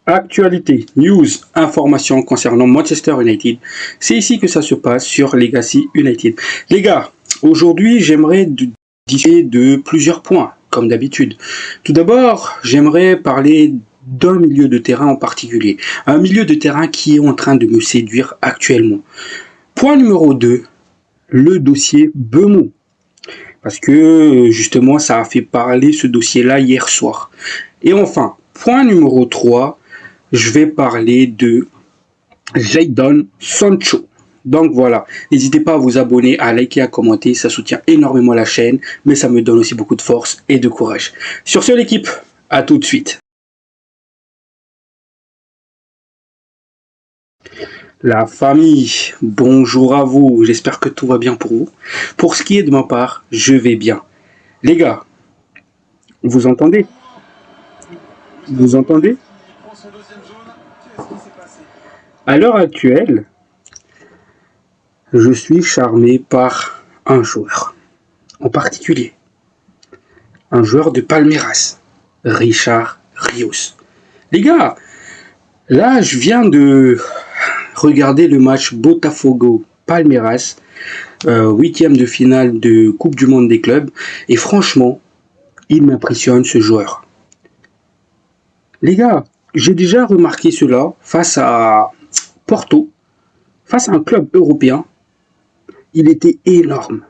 Actualité, news, informations concernant Manchester United. C'est ici que ça se passe sur Legacy United. Les gars, aujourd'hui j'aimerais discuter de plusieurs points, comme d'habitude. Tout d'abord, j'aimerais parler d'un milieu de terrain en particulier. Un milieu de terrain qui est en train de me séduire actuellement. Point numéro 2, le dossier Bemo. Parce que justement, ça a fait parler ce dossier-là hier soir. Et enfin, point numéro 3, je vais parler de Jadon Sancho. Donc voilà, n'hésitez pas à vous abonner, à liker, à commenter, ça soutient énormément la chaîne, mais ça me donne aussi beaucoup de force et de courage. Sur ce l'équipe, à tout de suite. La famille, bonjour à vous, j'espère que tout va bien pour vous. Pour ce qui est de ma part, je vais bien. Les gars, vous entendez? Vous entendez? À l'heure actuelle, je suis charmé par un joueur en particulier. Un joueur de Palmeiras, Richard Rios. Les gars, là je viens de regarder le match Botafogo-Palmeiras, 8e de finale de Coupe du Monde des clubs, et franchement, il m'impressionne ce joueur. Les gars, j'ai déjà remarqué cela face à Porto, face à un club européen. Il était énorme.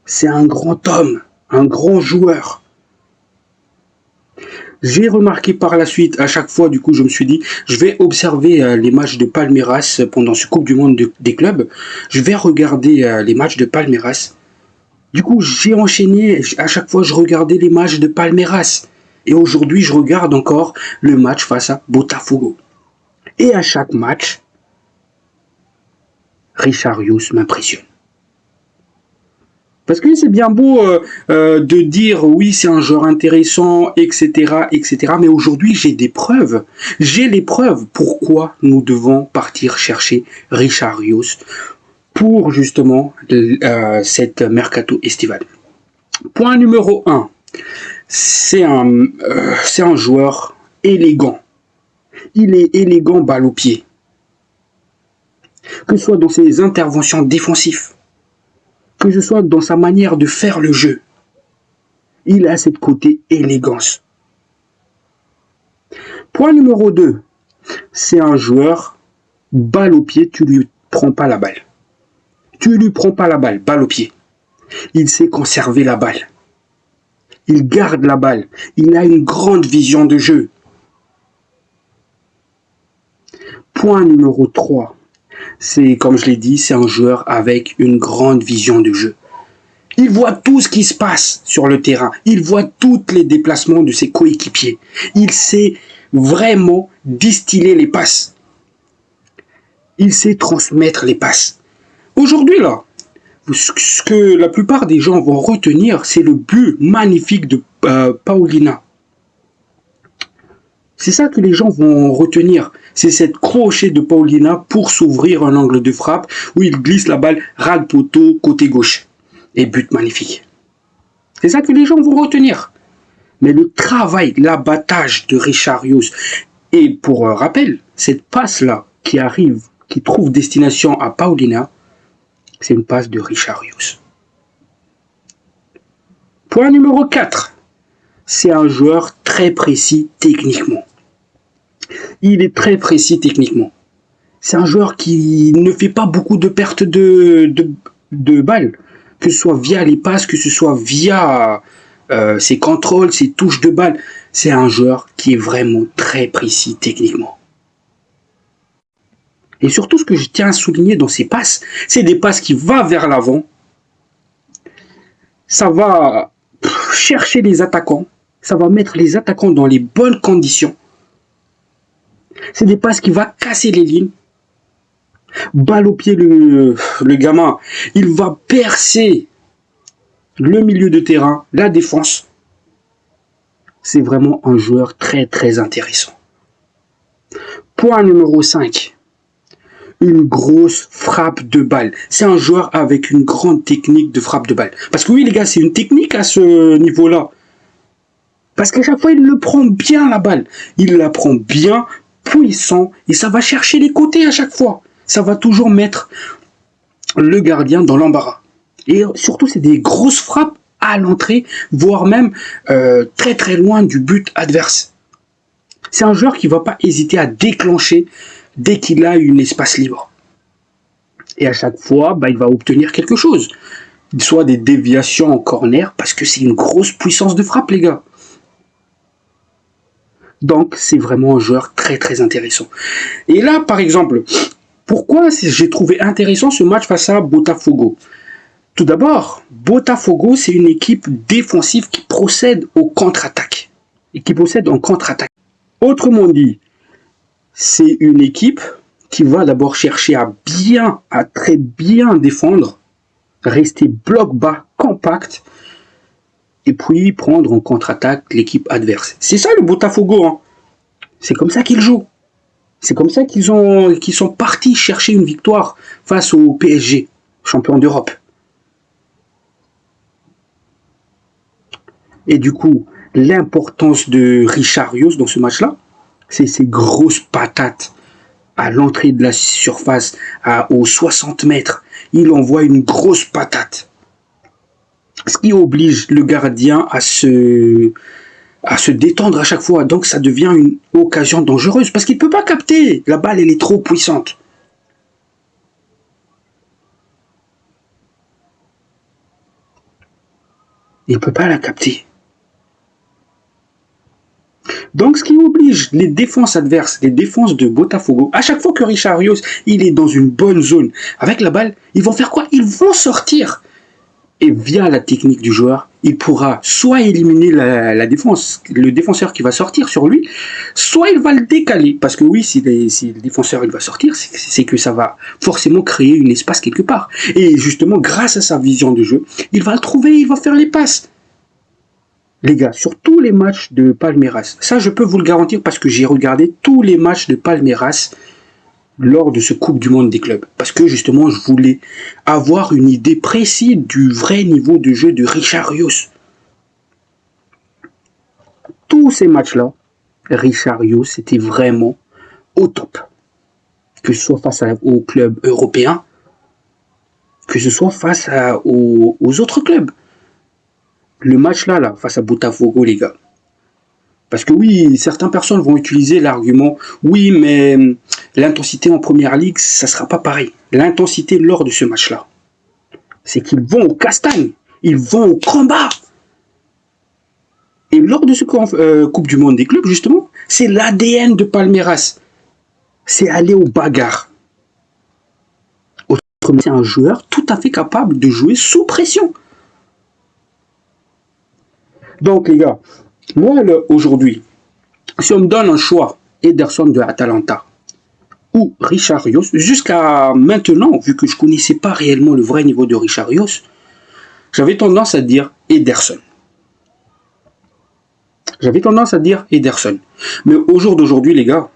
C'est un grand homme, un grand joueur. J'ai remarqué par la suite, à chaque fois, du coup, je me suis dit, je vais observer les matchs de Palmeiras pendant ce Coupe du Monde des clubs. Je vais regarder les matchs de Palmeiras. Du coup, j'ai enchaîné, à chaque fois, je regardais les matchs de Palmeiras. Et aujourd'hui, je regarde encore le match face à Botafogo. Et à chaque match, Richard Rios m'impressionne. Parce que c'est bien beau de dire oui, c'est un joueur intéressant, etc., etc. Mais aujourd'hui, j'ai des preuves. J'ai les preuves pourquoi nous devons partir chercher Richard Rios pour justement cette mercato estivale. Point numéro 1. C'est un joueur élégant. Il est élégant balle au pied. Que ce soit dans ses interventions défensives, que ce soit dans sa manière de faire le jeu. Il a cette côté élégance. Point numéro 2. C'est un joueur, balle au pied, tu lui prends pas la balle. Tu lui prends pas la balle, balle au pied. Il sait conserver la balle. Il garde la balle. Il a une grande vision de jeu. Point numéro 3. C'est, comme je l'ai dit, c'est un joueur avec une grande vision de jeu. Il voit tout ce qui se passe sur le terrain. Il voit tous les déplacements de ses coéquipiers. Il sait vraiment distiller les passes. Il sait transmettre les passes. Aujourd'hui, là, ce que la plupart des gens vont retenir, c'est le but magnifique de Paulina. C'est ça que les gens vont retenir. C'est cette crochet de Paulina pour s'ouvrir un angle de frappe où il glisse la balle ras le poteau côté gauche. Et but magnifique. C'est ça que les gens vont retenir. Mais le travail, l'abattage de Richard Rios, et pour rappel, cette passe-là qui arrive, qui trouve destination à Paulina, c'est une passe de Richard Rios. Point numéro 4. C'est un joueur très précis techniquement. Il est très précis techniquement. C'est un joueur qui ne fait pas beaucoup de pertes de balles, que ce soit via les passes, que ce soit via ses contrôles, ses touches de balle. C'est un joueur qui est vraiment très précis techniquement. Et surtout, ce que je tiens à souligner dans ses passes, c'est des passes qui vont vers l'avant. Ça va chercher les attaquants. Ça va mettre les attaquants dans les bonnes conditions. C'est des passes qui vont casser les lignes. Balle au pied, le gamin. Il va percer le milieu de terrain, la défense. C'est vraiment un joueur très très intéressant. Point numéro 5. Une grosse frappe de balle. C'est un joueur avec une grande technique de frappe de balle. Parce que oui les gars, c'est une technique à ce niveau-là. Parce qu'à chaque fois, il le prend bien la balle. Il la prend bien, puissant, et ça va chercher les côtés à chaque fois. Ça va toujours mettre le gardien dans l'embarras. Et surtout, c'est des grosses frappes à l'entrée, voire même très très loin du but adverse. C'est un joueur qui ne va pas hésiter à déclencher dès qu'il a un espace libre. Et à chaque fois, il va obtenir quelque chose. Soit des déviations en corner, parce que c'est une grosse puissance de frappe, les gars. Donc, c'est vraiment un joueur très très intéressant. Et là, par exemple, pourquoi j'ai trouvé intéressant ce match face à Botafogo? Tout d'abord, Botafogo, c'est une équipe défensive qui procède aux contre-attaques. Et qui possède en contre-attaque. Autrement dit, c'est une équipe qui va d'abord chercher à très bien défendre, rester bloc bas, compact, et puis prendre en contre-attaque l'équipe adverse. C'est ça le Botafogo, hein. C'est comme ça qu'ils jouent. C'est comme ça qu'ils sont partis chercher une victoire face au PSG, champion d'Europe. Et du coup, l'importance de Richarlison dans ce match-là, c'est ces grosses patates à l'entrée de la surface, aux 60 mètres. Il envoie une grosse patate. Ce qui oblige le gardien à se détendre à chaque fois. Donc ça devient une occasion dangereuse parce qu'il ne peut pas capter. La balle, elle est trop puissante. Il ne peut pas la capter. Donc, ce qui oblige les défenses adverses, les défenses de Botafogo, à chaque fois que Richarlison, il est dans une bonne zone, avec la balle, ils vont faire quoi? Ils vont sortir. Et via la technique du joueur, il pourra soit éliminer la défense, le défenseur qui va sortir sur lui, soit il va le décaler. Parce que oui, si le défenseur il va sortir, c'est que ça va forcément créer un espace quelque part. Et justement, grâce à sa vision de jeu, il va le trouver, il va faire les passes. Les gars, sur tous les matchs de Palmeiras, ça je peux vous le garantir parce que j'ai regardé tous les matchs de Palmeiras lors de ce Coupe du Monde des clubs. Parce que justement, je voulais avoir une idée précise du vrai niveau de jeu de Richarlison. Tous ces matchs-là, Richarlison, c'était vraiment au top. Que ce soit face aux clubs européens, que ce soit face aux autres clubs. Le match là, face à Botafogo, les gars. Parce que oui, certaines personnes vont utiliser l'argument, oui, mais l'intensité en première ligue, ça ne sera pas pareil. L'intensité lors de ce match-là, c'est qu'ils vont au castagne, ils vont au combat. Et lors de ce Coupe du Monde des clubs, justement, c'est l'ADN de Palmeiras. C'est aller au bagarre. Autrement, c'est un joueur tout à fait capable de jouer sous pression. Donc les gars, moi aujourd'hui, si on me donne un choix, Ederson de Atalanta ou Richarlison, jusqu'à maintenant, vu que je ne connaissais pas réellement le vrai niveau de Richarlison, j'avais tendance à dire Ederson. Mais au jour d'aujourd'hui, les gars,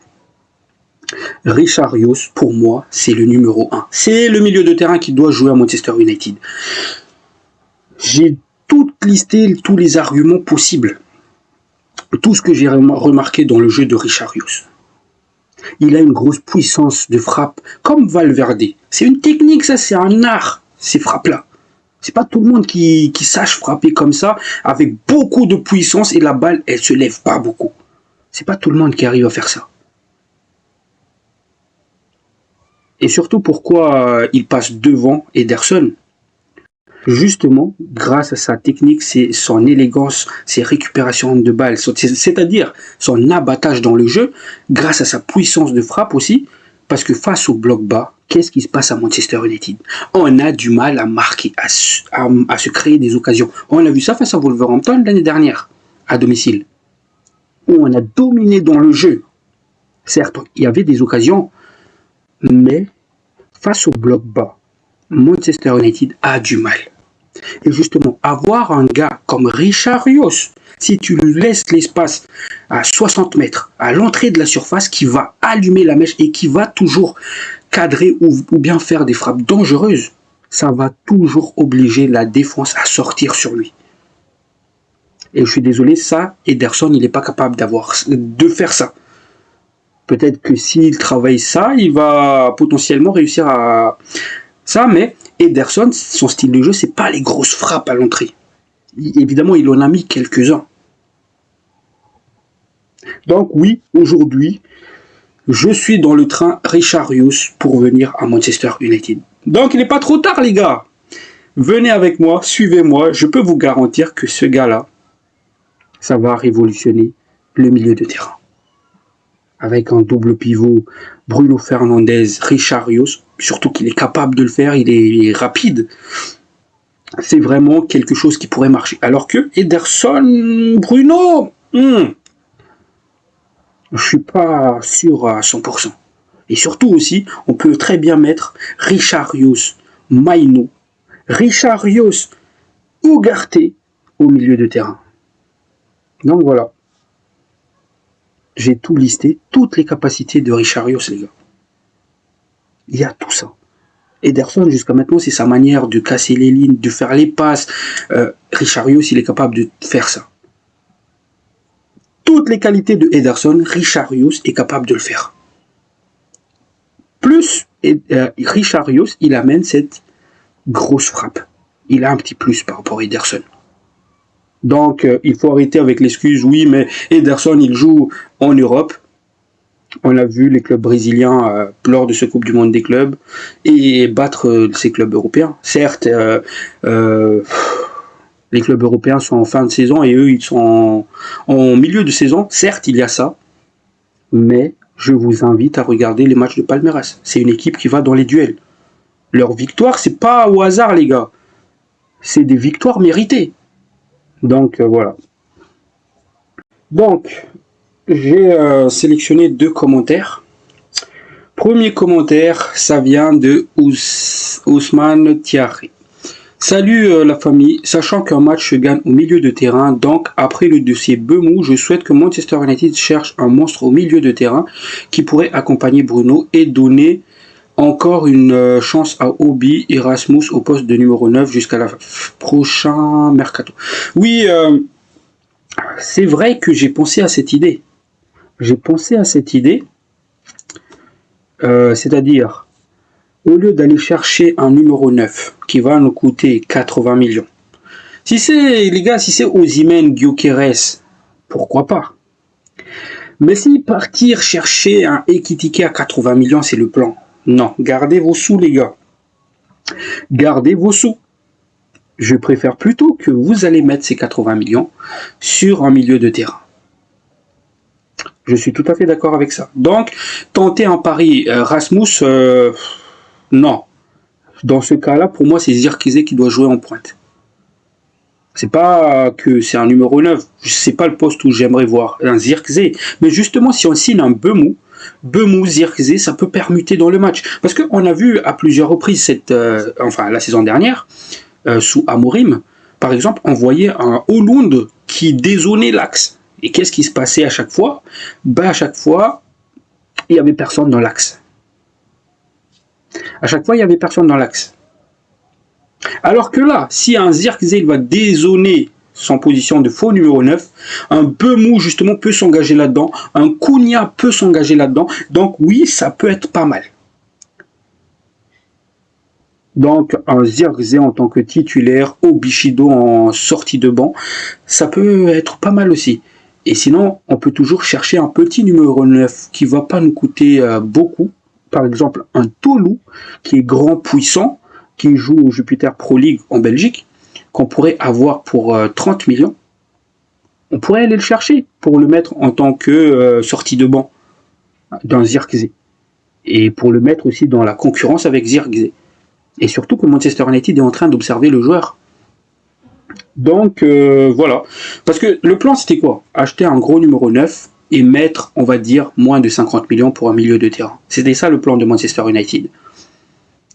Richarlison, pour moi, c'est le numéro 1. C'est le milieu de terrain qui doit jouer à Manchester United. J'ai tout listé, tous les arguments possibles. Tout ce que j'ai remarqué dans le jeu de Richarlison. Il a une grosse puissance de frappe, comme Valverde. C'est une technique, ça, c'est un art, ces frappes-là. C'est pas tout le monde qui sache frapper comme ça, avec beaucoup de puissance, et la balle, elle se lève pas beaucoup. C'est pas tout le monde qui arrive à faire ça. Et surtout, pourquoi il passe devant Ederson? Justement, grâce à sa technique, son élégance, ses récupérations de balles, c'est-à-dire son abattage dans le jeu, grâce à sa puissance de frappe aussi, parce que face au bloc bas, qu'est-ce qui se passe à Manchester United? On a du mal à marquer, à se créer des occasions. On a vu ça face à Wolverhampton l'année dernière, à domicile, où on a dominé dans le jeu. Certes, il y avait des occasions, mais face au bloc bas, Manchester United a du mal. Et justement, avoir un gars comme Richarlison, si tu lui laisses l'espace à 60 mètres, à l'entrée de la surface, qui va allumer la mèche et qui va toujours cadrer ou bien faire des frappes dangereuses, ça va toujours obliger la défense à sortir sur lui. Et je suis désolé, ça, Ederson, il n'est pas capable de faire ça. Peut-être que s'il travaille ça, il va potentiellement réussir à ça, mais Ederson, son style de jeu, c'est pas les grosses frappes à l'entrée. Évidemment, il en a mis quelques-uns. Donc oui, aujourd'hui, je suis dans le train Richarlison pour venir à Manchester United. Donc il n'est pas trop tard, les gars. Venez avec moi, suivez-moi. Je peux vous garantir que ce gars-là, ça va révolutionner le milieu de terrain. Avec un double pivot, Bruno Fernandes, Richarlison, surtout qu'il est capable de le faire, il est rapide. C'est vraiment quelque chose qui pourrait marcher. Alors que Ederson, Bruno, je suis pas sûr à 100%. Et surtout aussi, on peut très bien mettre Richarlison, Maino, Richarlison, Ugarte au milieu de terrain. Donc voilà. J'ai tout listé, toutes les capacités de Richarlison, les gars. Il y a tout ça. Ederson, jusqu'à maintenant, c'est sa manière de casser les lignes, de faire les passes. Richarlison, il est capable de faire ça. Toutes les qualités de Ederson, Richarlison est capable de le faire. Plus Richarlison, il amène cette grosse frappe. Il a un petit plus par rapport à Ederson. Donc, il faut arrêter avec l'excuse, oui, mais Ederson, il joue en Europe. On a vu les clubs brésiliens lors de ce Coupe du Monde des clubs et battre ces clubs européens. Certes, les clubs européens sont en fin de saison et eux, ils sont en milieu de saison. Certes, il y a ça, mais je vous invite à regarder les matchs de Palmeiras. C'est une équipe qui va dans les duels. Leur victoire, c'est pas au hasard, les gars. C'est des victoires méritées. Donc, voilà. Donc, j'ai sélectionné 2 commentaires. Premier commentaire, ça vient de Ousmane Thierry. Salut la famille, sachant qu'un match se gagne au milieu de terrain, donc après le dossier Bemou, je souhaite que Manchester United cherche un monstre au milieu de terrain qui pourrait accompagner Bruno et donner encore une chance à Obi Erasmus au poste de numéro 9 jusqu'à la prochain mercato. Oui, c'est vrai que j'ai pensé à cette idée. C'est-à-dire, au lieu d'aller chercher un numéro 9 qui va nous coûter 80 millions, si c'est Osimhen, Gyökeres, pourquoi pas? Mais si partir chercher un Ekitike à 80 millions, c'est le plan. Non, gardez vos sous, les gars. Gardez vos sous. Je préfère plutôt que vous allez mettre ces 80 millions sur un milieu de terrain. Je suis tout à fait d'accord avec ça. Donc, tenter un pari Rasmus, non. Dans ce cas-là, pour moi, c'est Zirkzee qui doit jouer en pointe. C'est pas que c'est un numéro 9. C'est pas le poste où j'aimerais voir un Zirkzee. Mais justement, si on signe un Bemou, Zirkzee, ça peut permuter dans le match. Parce qu'on a vu à plusieurs reprises la saison dernière, sous Amorim, par exemple, on voyait un Haaland qui dézonait l'axe. Et qu'est-ce qui se passait à chaque fois? À chaque fois, il n'y avait personne dans l'axe. Alors que là, si un Zirkzee va dézoner son position de faux numéro 9, un Bemou justement peut s'engager là-dedans, un Cunha peut s'engager là-dedans, donc oui, ça peut être pas mal. Donc un Zirkzee en tant que titulaire, Obishido en sortie de banc, ça peut être pas mal aussi. Et sinon, on peut toujours chercher un petit numéro 9 qui va pas nous coûter beaucoup. Par exemple, un Tolu qui est grand, puissant, qui joue au Jupiter Pro League en Belgique, qu'on pourrait avoir pour 30 millions. On pourrait aller le chercher pour le mettre en tant que sortie de banc d'un Zirkzee. Et pour le mettre aussi dans la concurrence avec Zirkzee. Et surtout que Manchester United est en train d'observer le joueur. Donc voilà. Parce que le plan c'était quoi? Acheter un gros numéro 9 et mettre, on va dire, moins de 50 millions pour un milieu de terrain. C'était ça le plan de Manchester United.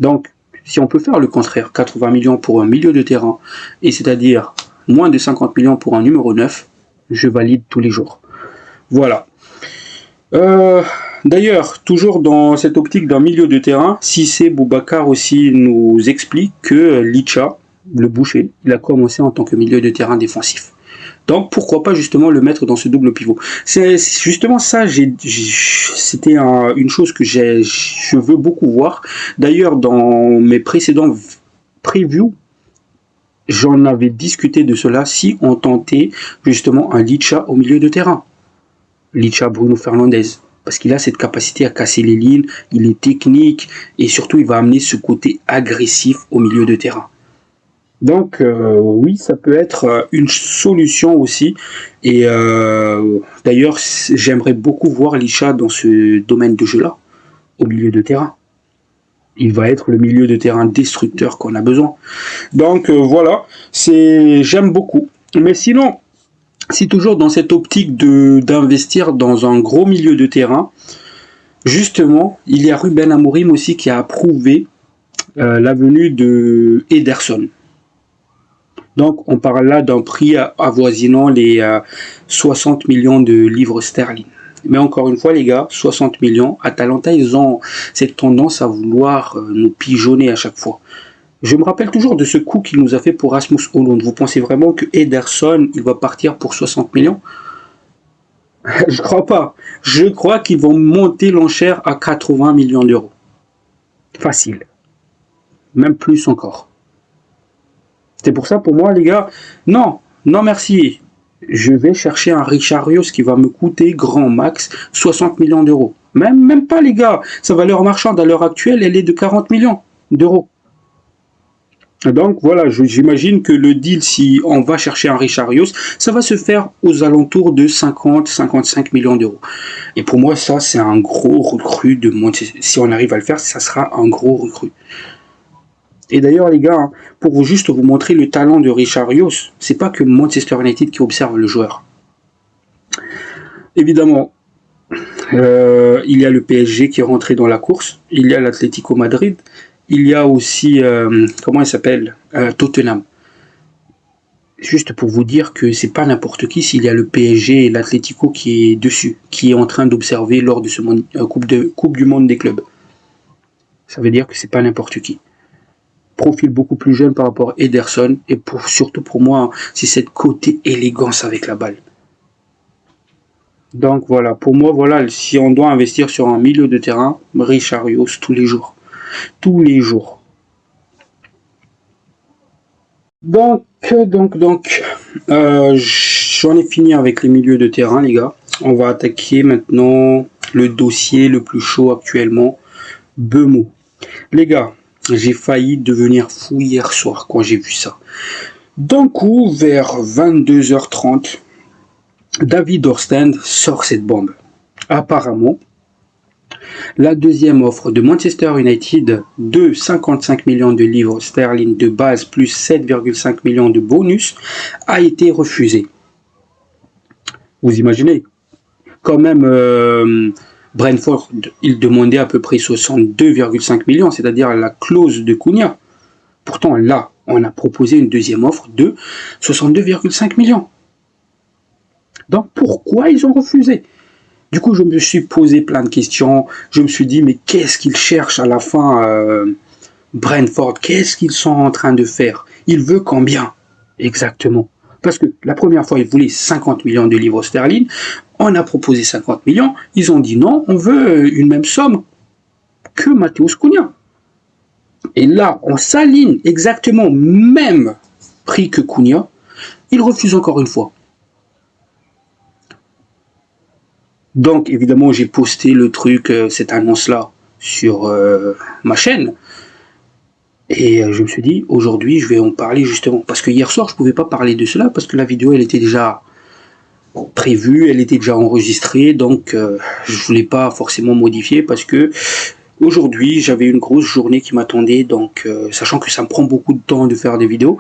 Donc, si on peut faire le contraire, 80 millions pour un milieu de terrain, et c'est-à-dire moins de 50 millions pour un numéro 9, je valide tous les jours. Voilà. D'ailleurs, toujours dans cette optique d'un milieu de terrain, Cissé Boubacar aussi nous explique que Licha, le boucher, il a commencé en tant que milieu de terrain défensif. Donc pourquoi pas justement le mettre dans ce double pivot. C'est justement ça, c'était une chose que je veux beaucoup voir. D'ailleurs, dans mes précédents previews, j'en avais discuté de cela si on tentait justement un Licha au milieu de terrain. Licha Bruno Fernandes. Parce qu'il a cette capacité à casser les lignes, il est technique et surtout il va amener ce côté agressif au milieu de terrain. Donc oui, ça peut être une solution aussi. Et d'ailleurs, j'aimerais beaucoup voir Licha dans ce domaine de jeu-là, au milieu de terrain. Il va être le milieu de terrain destructeur qu'on a besoin. Donc voilà, j'aime beaucoup. Mais sinon, si toujours dans cette optique d'investir dans un gros milieu de terrain, justement, il y a Ruben Amorim aussi qui a approuvé la venue de Ederson. Donc, on parle là d'un prix avoisinant les 60 millions de livres sterling. Mais encore une fois, les gars, 60 millions, Atalanta, ils ont cette tendance à vouloir nous pigeonner à chaque fois. Je me rappelle toujours de ce coup qu'il nous a fait pour Rasmus Højlund. Vous pensez vraiment que Ederson, il va partir pour 60 millions? Je crois pas. Je crois qu'ils vont monter l'enchère à 80 millions d'euros. Facile. Même plus encore. C'est pour ça, pour moi, les gars, non merci. Je vais chercher un Richarlison qui va me coûter grand max 60 millions d'euros. Même pas, les gars. Sa valeur marchande à l'heure actuelle, elle est de 40 millions d'euros. Donc voilà, j'imagine que le deal, si on va chercher un Richarlison, ça va se faire aux alentours de 50-55 millions d'euros. Et pour moi, ça, c'est un gros recrue de Manchester. Si on arrive à le faire, ça sera un gros recrue. Et d'ailleurs, les gars, pour juste vous montrer le talent de Richarlison, c'est pas que Manchester United qui observe le joueur. Évidemment, il y a le PSG qui est rentré dans la course, il y a l'Atlético Madrid, il y a aussi, comment il s'appelle, Tottenham. Juste pour vous dire que c'est pas n'importe qui s'il y a le PSG et l'Atlético qui est dessus, qui est en train d'observer lors de ce coupe du monde des clubs. Ça veut dire que c'est pas n'importe qui. Profil beaucoup plus jeune par rapport à Ederson et surtout pour moi, c'est cette côté élégance avec la balle. Donc voilà, pour moi, voilà, si on doit investir sur un milieu de terrain, Richarlison tous les jours. Tous les jours. Donc, j'en ai fini avec les milieux de terrain, les gars. On va attaquer maintenant le dossier le plus chaud actuellement, Mbeumo. Les gars, j'ai failli devenir fou hier soir quand j'ai vu ça. D'un coup, vers 22h30, David Orstand sort cette bombe. Apparemment, la deuxième offre de Manchester United de 55 millions de livres sterling de base plus 7,5 millions de bonus a été refusée. Vous imaginez? Quand même, Brentford, il demandait à peu près 62,5 millions, c'est-à-dire la clause de Cunha. Pourtant, là, on a proposé une deuxième offre de 62,5 millions. Donc, pourquoi ils ont refusé? Du coup, je me suis posé plein de questions. Je me suis dit, mais qu'est-ce qu'ils cherchent à la fin, Brentford? Qu'est-ce qu'ils sont en train de faire? Il veut combien? Exactement. Parce que la première fois, ils voulaient 50 millions de livres sterling. On a proposé 50 millions. Ils ont dit non, on veut une même somme que Matheus Cunha. Et là, on s'aligne exactement même prix que Cunha. Ils refusent encore une fois. Donc, évidemment, j'ai posté le truc, cette annonce-là, sur ma chaîne. Et je me suis dit, aujourd'hui, je vais en parler justement. Parce que hier soir, je ne pouvais pas parler de cela, parce que la vidéo, elle était déjà prévue, elle était déjà enregistrée. Donc, je ne voulais pas forcément modifier, parce que aujourd'hui, j'avais une grosse journée qui m'attendait. Donc, sachant que ça me prend beaucoup de temps de faire des vidéos.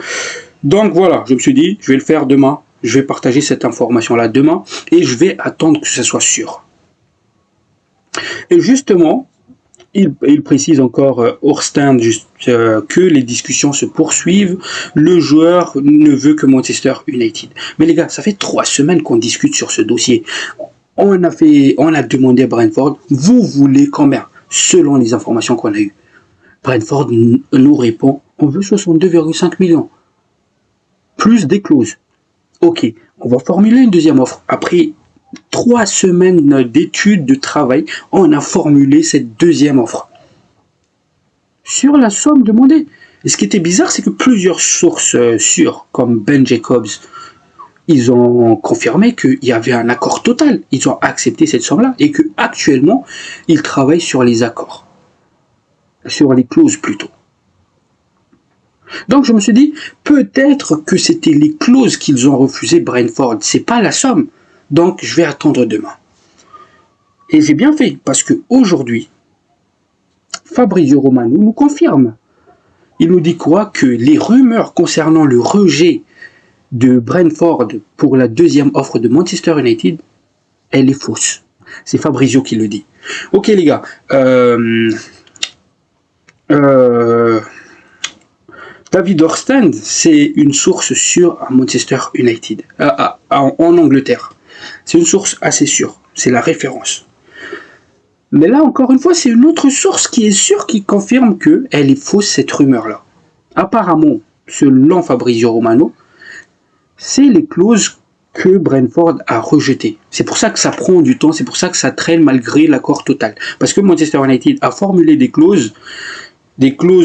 Donc, voilà, je me suis dit, je vais le faire demain. Je vais partager cette information-là demain et je vais attendre que ce soit sûr. Et justement, il précise encore Orstand que les discussions se poursuivent. Le joueur ne veut que Manchester United. Mais les gars, ça fait 3 semaines qu'on discute sur ce dossier. On a demandé à Brentford, vous voulez combien? Selon les informations qu'on a eues. Brentford nous répond, on veut 62,5 millions. Plus des clauses. Ok, on va formuler une deuxième offre. Après 3 semaines d'études, de travail, on a formulé cette deuxième offre sur la somme demandée. Et ce qui était bizarre, c'est que plusieurs sources sûres, comme Ben Jacobs, ils ont confirmé qu'il y avait un accord total. Ils ont accepté cette somme-là et qu'actuellement, ils travaillent sur les accords. Sur les clauses plutôt. Donc je me suis dit, peut-être que c'était les clauses qu'ils ont refusées Brentford, c'est pas la somme. Donc je vais attendre demain. Et j'ai bien fait, parce qu'aujourd'hui, Fabrizio Romano nous confirme. Il nous dit quoi? Que les rumeurs concernant le rejet de Brentford pour la deuxième offre de Manchester United, elle est fausse. C'est Fabrizio qui le dit. Ok les gars, David Orstand, c'est une source sûre à Manchester United, en Angleterre. C'est une source assez sûre, c'est la référence. Mais là, encore une fois, c'est une autre source qui est sûre, qui confirme qu'elle est fausse, cette rumeur-là. Apparemment, selon Fabrizio Romano, c'est les clauses que Brentford a rejetées. C'est pour ça que ça prend du temps, c'est pour ça que ça traîne malgré l'accord total. Parce que Manchester United a formulé des clauses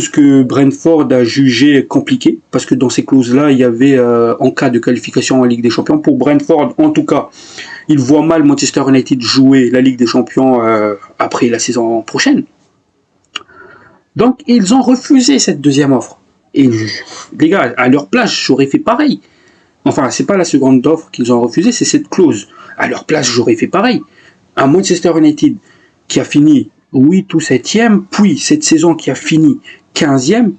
que Brentford a jugées compliquées, parce que dans ces clauses-là, il y avait, en cas de qualification en Ligue des Champions, pour Brentford, en tout cas, il voit mal Manchester United jouer la Ligue des Champions après la saison prochaine. Donc, ils ont refusé cette deuxième offre. Et les gars, à leur place, j'aurais fait pareil. Enfin, c'est pas la seconde offre qu'ils ont refusée, c'est cette clause. À leur place, j'aurais fait pareil. Un Manchester United qui a fini 8 ou 7e, puis cette saison qui a fini 15e,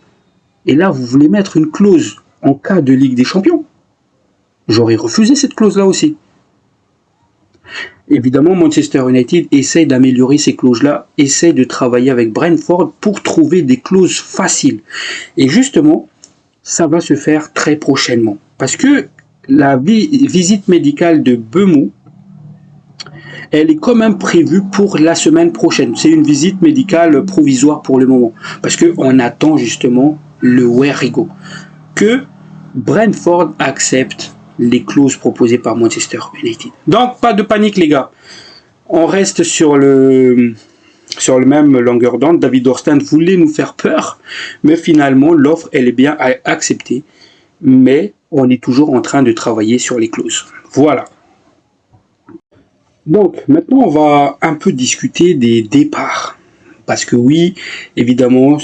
et là, vous voulez mettre une clause en cas de Ligue des Champions. J'aurais refusé cette clause-là aussi. Évidemment, Manchester United essaye d'améliorer ces clauses-là, essaye de travailler avec Brentford pour trouver des clauses faciles. Et justement, ça va se faire très prochainement. Parce que la visite médicale de Mbeumo, elle est quand même prévue pour la semaine prochaine. C'est une visite médicale provisoire pour le moment. Parce qu'on attend justement le where he go. Que Brentford accepte les clauses proposées par Manchester United. Donc, pas de panique les gars. On reste sur le même longueur d'onde. David Orstand voulait nous faire peur, mais finalement, l'offre, elle est bien acceptée. Mais on est toujours en train de travailler sur les clauses. Voilà. Donc, maintenant, on va un peu discuter des départs. Parce que oui, évidemment,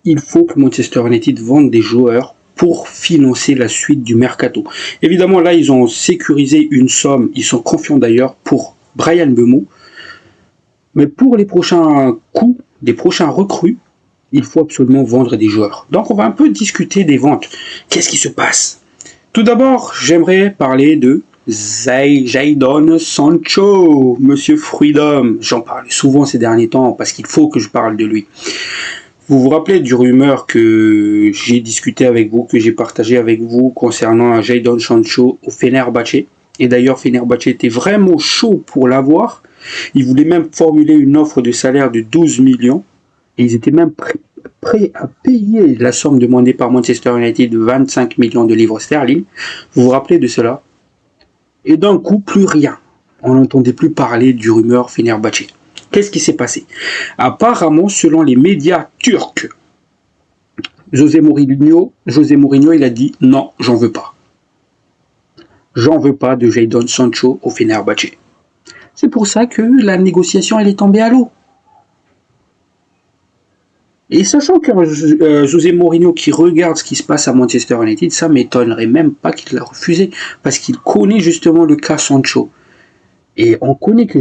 il faut que Manchester United vende des joueurs pour financer la suite du mercato. Évidemment, là, ils ont sécurisé une somme, ils sont confiants d'ailleurs, pour Bryan Mbeumo. Mais pour les prochains coups, les prochains recrues, il faut absolument vendre des joueurs. Donc, on va un peu discuter des ventes. Qu'est-ce qui se passe? Tout d'abord, j'aimerais parler de Jadon Sancho, Monsieur Freedom. J'en parle souvent ces derniers temps parce qu'il faut que je parle de lui. Vous vous rappelez du rumeur que j'ai discuté avec vous, que j'ai partagé avec vous concernant Jadon Sancho au Fenerbahçe. Et d'ailleurs, Fenerbahçe était vraiment chaud pour l'avoir. Ils voulaient même formuler une offre de salaire de 12 millions. Et ils étaient même prêts à payer la somme demandée par Manchester United de 25 millions de livres sterling. Vous vous rappelez de cela? Et d'un coup, plus rien. On n'entendait plus parler du rumeur Fenerbahçe. Qu'est-ce qui s'est passé? Apparemment, selon les médias turcs, José Mourinho, il a dit non, j'en veux pas. J'en veux pas de Jadon Sancho au Fenerbahçe. C'est pour ça que la négociation, elle est tombée à l'eau. Et sachant que José Mourinho qui regarde ce qui se passe à Manchester United, ça m'étonnerait même pas qu'il l'a refusé, parce qu'il connaît justement le cas Sancho. Et on connaît que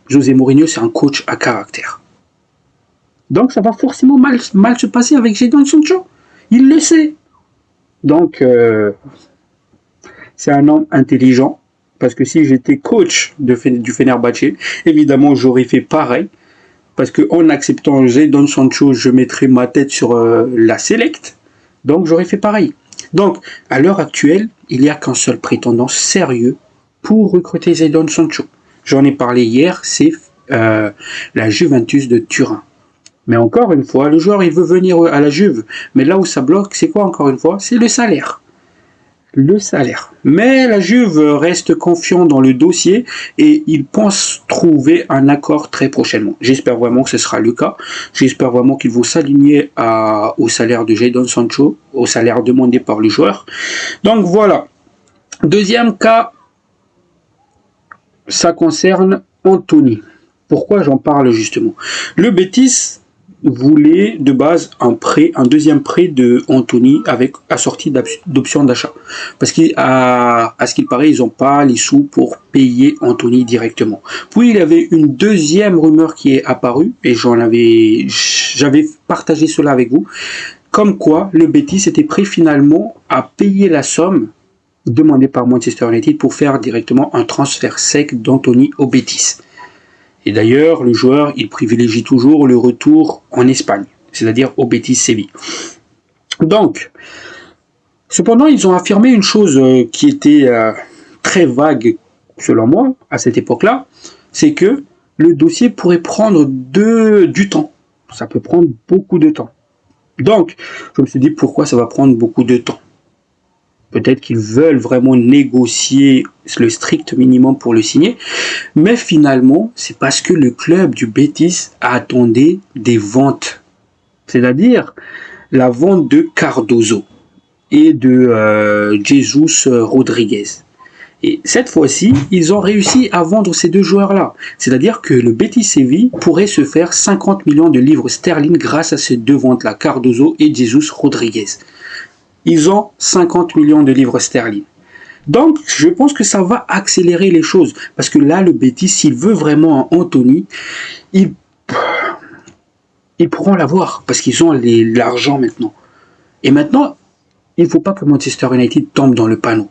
José Mourinho, c'est un coach à caractère. Donc ça va forcément mal se passer avec Jadon Sancho. Il le sait. Donc c'est un homme intelligent, parce que si j'étais coach du Fenerbahçe, évidemment j'aurais fait pareil. Parce qu'en acceptant Jadon Sancho, je mettrais ma tête sur la Select. Donc j'aurais fait pareil. Donc à l'heure actuelle, il n'y a qu'un seul prétendant sérieux pour recruter Jadon Sancho. J'en ai parlé hier, c'est la Juventus de Turin. Mais encore une fois, le joueur il veut venir à la Juve. Mais là où ça bloque, c'est quoi encore une fois? C'est le salaire. le salaire. Mais la Juve reste confiant dans le dossier et il pense trouver un accord très prochainement. J'espère vraiment que ce sera le cas. J'espère vraiment qu'ils vont s'aligner au salaire de Jadon Sancho, au salaire demandé par le joueur. Donc voilà. Deuxième cas, ça concerne Anthony. Pourquoi j'en parle justement? Le Betis voulait de base un deuxième prêt de Anthony avec assorti d'options d'achat. Parce qu'à ce qu'il paraît, ils n'ont pas les sous pour payer Anthony directement. Puis il y avait une deuxième rumeur qui est apparue, et j'avais partagé cela avec vous, comme quoi le Betis était prêt finalement à payer la somme demandée par Manchester United pour faire directement un transfert sec d'Anthony au Betis. Et d'ailleurs, le joueur, il privilégie toujours le retour en Espagne, c'est-à-dire au Betis Séville. Donc, cependant, ils ont affirmé une chose qui était très vague, selon moi, à cette époque-là, c'est que le dossier pourrait prendre du temps. Ça peut prendre beaucoup de temps. Donc, je me suis dit, pourquoi ça va prendre beaucoup de temps? Peut-être qu'ils veulent vraiment négocier le strict minimum pour le signer. Mais finalement, c'est parce que le club du Betis attendait des ventes. C'est-à-dire la vente de Cardozo et de Jesus Rodriguez. Et cette fois-ci, ils ont réussi à vendre ces deux joueurs-là. C'est-à-dire que le Betis Séville pourrait se faire 50 millions de livres sterling grâce à ces deux ventes-là, Cardozo et Jesus Rodriguez. Ils ont 50 millions de livres sterling. Donc, je pense que ça va accélérer les choses. Parce que là, le Betis, s'il veut vraiment un Anthony, ils pourront l'avoir. Parce qu'ils ont l'argent maintenant. Et maintenant, il ne faut pas que Manchester United tombe dans le panneau.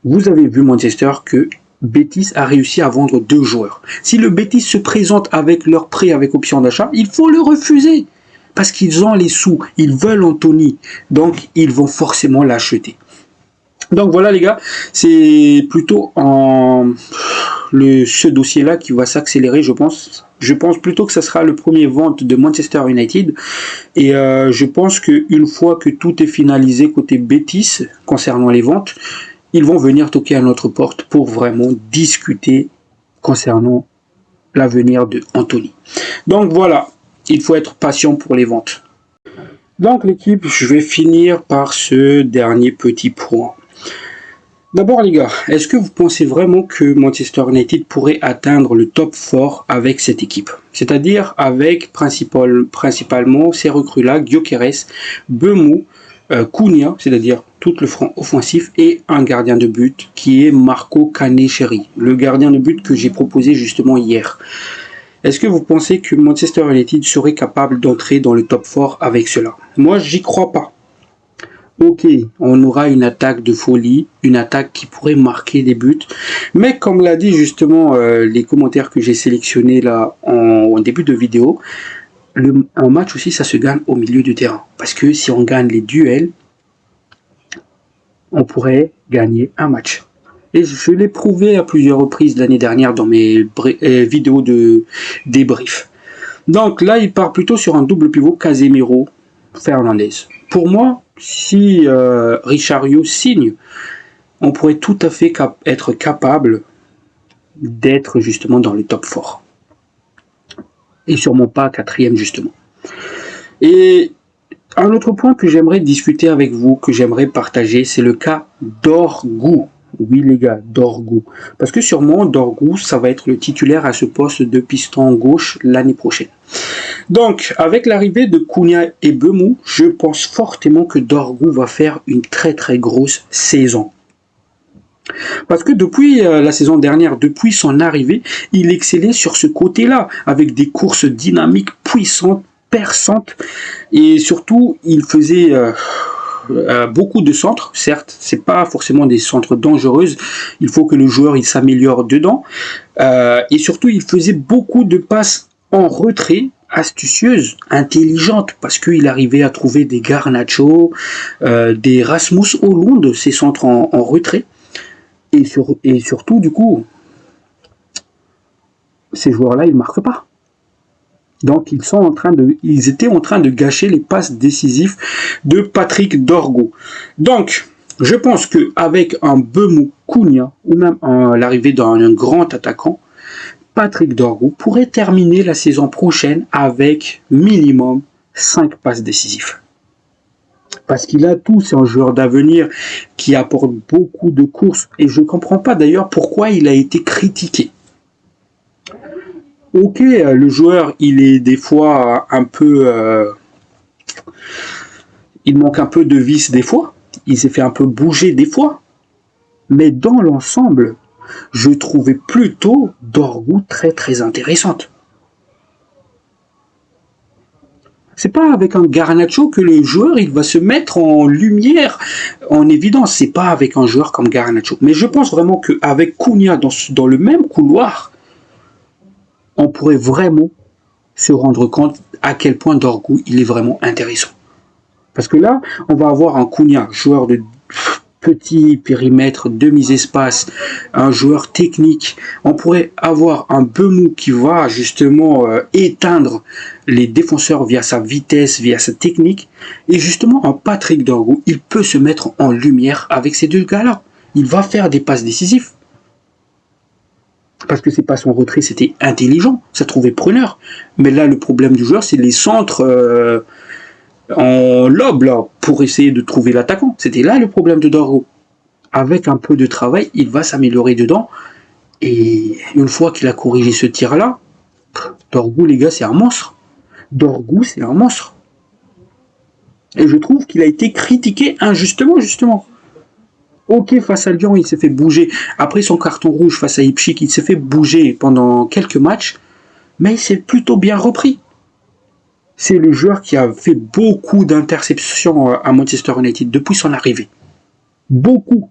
Vous avez vu Manchester que Betis a réussi à vendre deux joueurs. Si le Betis se présente avec leur prêt avec option d'achat, il faut le refuser. Parce qu'ils ont les sous, ils veulent Anthony, donc ils vont forcément l'acheter. Donc voilà les gars, c'est plutôt ce dossier-là qui va s'accélérer, je pense. Je pense plutôt que ça sera le premier vente de Manchester United. Et je pense qu'une fois que tout est finalisé côté Betis, concernant les ventes, ils vont venir toquer à notre porte pour vraiment discuter concernant l'avenir de Anthony. Donc voilà. Il faut être patient pour les ventes. Donc l'équipe, je vais finir par ce dernier petit point. D'abord les gars, est-ce que vous pensez vraiment que Manchester United pourrait atteindre le top 4 avec cette équipe? C'est-à-dire avec principalement ces recrues-là, Gyökeres, Bemou, Cunha, c'est-à-dire tout le front offensif, et un gardien de but qui est Marco Canecheri, le gardien de but que j'ai proposé justement hier. Est-ce que vous pensez que Manchester United serait capable d'entrer dans le top 4 avec cela? Moi, j'y crois pas. Ok, on aura une attaque de folie, une attaque qui pourrait marquer des buts. Mais comme l'a dit justement les commentaires que j'ai sélectionnés là en début de vidéo, un match aussi, ça se gagne au milieu du terrain. Parce que si on gagne les duels, on pourrait gagner un match. Et je l'ai prouvé à plusieurs reprises l'année dernière dans mes vidéos de débrief. Donc là, il part plutôt sur un double pivot Casemiro-Fernandez. Pour moi, si Richarlison signe, on pourrait tout à fait être capable d'être justement dans le top 4. Et sûrement pas quatrième justement. Et un autre point que j'aimerais discuter avec vous, que j'aimerais partager, c'est le cas d'Orgu. Oui les gars, Dorgu. Parce que sûrement Dorgu, ça va être le titulaire à ce poste de piston gauche l'année prochaine. Donc, avec l'arrivée de Cunha et Bemou, je pense fortement que Dorgu va faire une très très grosse saison. Parce que depuis la saison dernière, depuis son arrivée, il excellait sur ce côté-là, avec des courses dynamiques, puissantes, perçantes, et surtout, il faisait... beaucoup de centres, certes, c'est pas forcément des centres dangereuses, il faut que le joueur il s'améliore dedans, et surtout il faisait beaucoup de passes en retrait, astucieuses, intelligentes, parce qu'il arrivait à trouver des Garnacho, des Rasmus Højlund, ces centres en retrait, et surtout du coup, ces joueurs-là ils marquent pas. Donc ils étaient en train de gâcher les passes décisives de Patrick Dorgu. Donc Je pense qu'avec un Bemou Cunha, ou même l'arrivée d'un grand attaquant, Patrick Dorgu pourrait terminer la saison prochaine avec minimum 5 passes décisives. Parce qu'il a tout, c'est un joueur d'avenir qui apporte beaucoup de courses. Et je ne comprends pas d'ailleurs pourquoi il a été critiqué. Ok, le joueur, il est des fois un peu... il manque un peu de vis des fois. Il s'est fait un peu bouger des fois. Mais dans l'ensemble, je trouvais plutôt Dorgu très très intéressante. C'est pas avec un Garnacho que le joueur il va se mettre en lumière, en évidence. C'est pas avec un joueur comme Garnacho. Mais je pense vraiment qu'avec Cunha dans le même couloir, on pourrait vraiment se rendre compte à quel point Dorgu il est vraiment intéressant. Parce que là, on va avoir un Cunha, joueur de petit périmètre, demi-espace, un joueur technique. On pourrait avoir un Bemou qui va justement éteindre les défenseurs via sa vitesse, via sa technique. Et justement, un Patrick Dorgu, il peut se mettre en lumière avec ces deux gars-là. Il va faire des passes décisives. Parce que ses passes en retrait, c'était intelligent. Ça trouvait preneur. Mais là, le problème du joueur, c'est les centres... en lob là pour essayer de trouver l'attaquant. C'était là le problème de Dorgu. Avec un peu de travail, il va s'améliorer dedans. Et une fois qu'il a corrigé ce tir-là, Dorgu, les gars, c'est un monstre. Dorgu, c'est un monstre. Et je trouve qu'il a été critiqué injustement, justement. Ok, face à Lyon, il s'est fait bouger. Après son carton rouge face à Ipswich, il s'est fait bouger pendant quelques matchs. Mais il s'est plutôt bien repris. C'est le joueur qui a fait beaucoup d'interceptions à Manchester United depuis son arrivée. Beaucoup.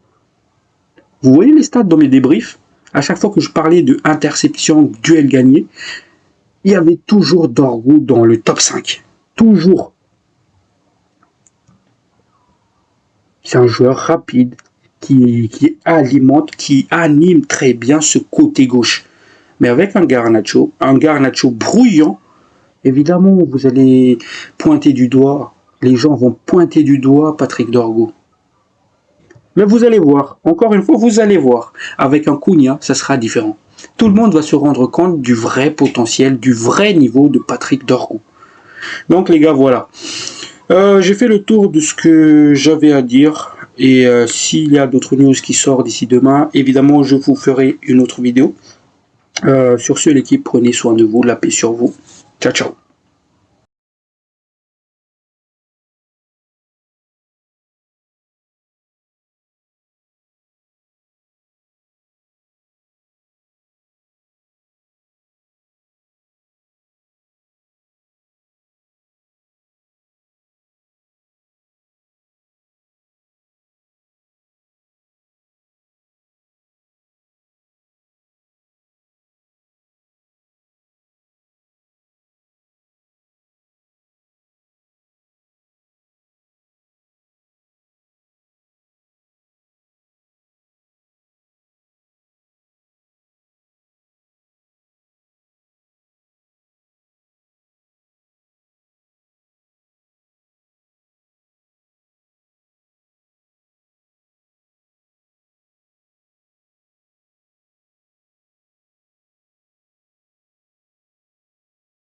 Vous voyez les stats dans mes débriefs? À chaque fois que je parlais de interception, duel gagné, il y avait toujours Dorgu dans le top 5. Toujours. C'est un joueur rapide qui alimente, qui anime très bien ce côté gauche. Mais avec un Garnacho bruyant, évidemment, vous allez pointer du doigt, les gens vont pointer du doigt Patrick Dorgu. Mais vous allez voir, encore une fois, vous allez voir, avec un Cunha, ça sera différent. Tout le monde va se rendre compte du vrai potentiel, du vrai niveau de Patrick Dorgu. Donc les gars, voilà. J'ai fait le tour de ce que j'avais à dire. Et s'il y a d'autres news qui sortent d'ici demain, évidemment, je vous ferai une autre vidéo. Sur ce, l'équipe, prenez soin de vous, la paix sur vous. Ciao, ciao.